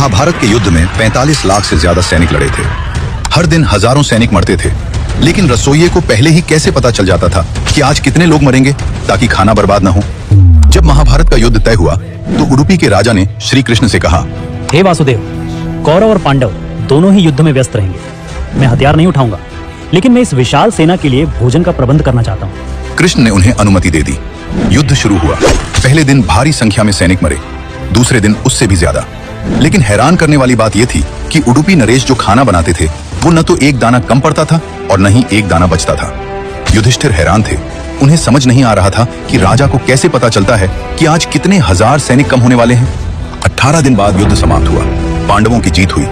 महाभारत के युद्ध में 45 लाख से ज्यादा सैनिक लड़े थे। हर दिन हजारों सैनिक मरते थे, लेकिन रसोइये को पहले ही कैसे पता चल जाता था कि आज कितने लोग मरेंगे ताकि खाना बर्बाद न हो। जब महाभारत का युद्ध तय हुआ तो उडुपी के राजा ने श्री कृष्ण से कहा, हे वासुदेव, कौरव और पांडव दोनों ही युद्ध में व्यस्त रहेंगे। मैं हथियार नहीं उठाऊंगा, लेकिन मैं इस विशाल सेना के लिए भोजन का प्रबंध करना चाहता हूँ। कृष्ण ने उन्हें अनुमति दे दी। युद्ध शुरू हुआ। पहले दिन भारी संख्या में सैनिक मरे, दूसरे दिन उससे भी ज्यादा। लेकिन हैरान करने वाली बात यह थी कि उडुपी नरेश जो खाना बनाते थे वो न तो एक दाना कम पड़ता था और न ही एक दाना बचता था। युधिष्ठिर हैरान थे। उन्हें समझ नहीं आ रहा था कि राजा को कैसे पता चलता है कि आज कितने हजार सैनिक कम होने वाले हैं। 18 दिन बाद युद्ध समाप्त हुआ। पांडवों की जीत हुई।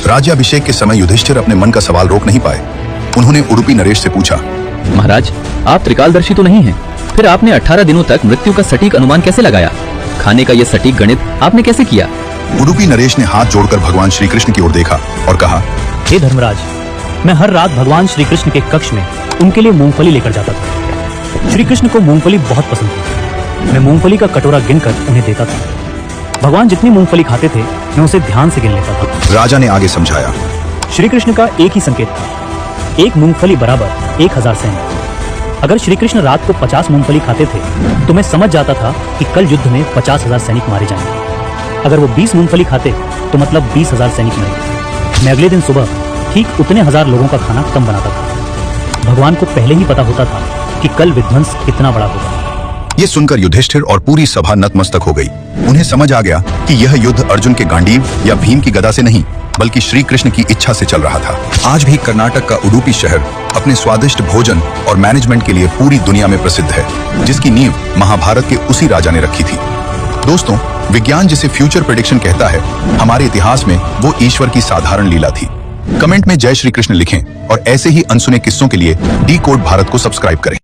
राज्याभिषेक के समय युधिष्ठिर अपने मन का सवाल रोक नहीं पाए। उन्होंने उडुपी नरेश से पूछा, महाराज, आप त्रिकालदर्शी तो नहीं हैं, फिर आपने 18 दिनों तक मृत्यु का सटीक अनुमान कैसे लगाया? खाने का यह सटीक गणित आपने कैसे किया? उडुपी नरेश ने हाथ जोड़कर भगवान श्री कृष्ण की ओर देखा और कहा, हे धर्मराज, मैं हर रात भगवान श्री कृष्ण के कक्ष में उनके लिए मूंगफली लेकर जाता था। श्री कृष्ण को मूंगफली बहुत पसंद थी। मैं मूंगफली का कटोरा गिनकर उन्हें देता था। भगवान जितनी मूंगफली खाते थे मैं उसे ध्यान से गिन लेता था। राजा ने आगे समझाया, श्री कृष्ण का एक ही संकेत था, एक मूंगफली बराबर 1000 सैनिक। अगर श्री कृष्ण रात को 50 मूंगफली खाते थे तो मैं समझ जाता था कि कल युद्ध में 50,000 सैनिक मारे जाएंगे। अगर वो 20 मूंगफली खाते तो मतलब 20,000 सैनिक मरे। मैं अगले दिन सुबह ठीक उतने हजार लोगों का खाना कम बनाता था। भगवान को पहले ही पता होता था कि कल विध्वंस कितना बड़ा होगा। ये सुनकर युधिष्ठिर और पूरी सभा नतमस्तक हो गई। उन्हें समझ आ गया कि यह युद्ध अर्जुन के गांडीव या भीम की गदा से नहीं, बल्कि श्री कृष्ण की इच्छा से चल रहा था। आज भी कर्नाटक का उडुपी शहर अपने स्वादिष्ट भोजन और मैनेजमेंट के लिए पूरी दुनिया में प्रसिद्ध है, जिसकी नींव महाभारत के उसी राजा ने रखी थी। दोस्तों, विज्ञान जिसे फ्यूचर प्रेडिक्शन कहता है, हमारे इतिहास में वो ईश्वर की साधारण लीला थी। कमेंट में जय श्री कृष्ण लिखें और ऐसे ही अनसुने किस्सों के लिए डी कोड भारत को सब्सक्राइब करें।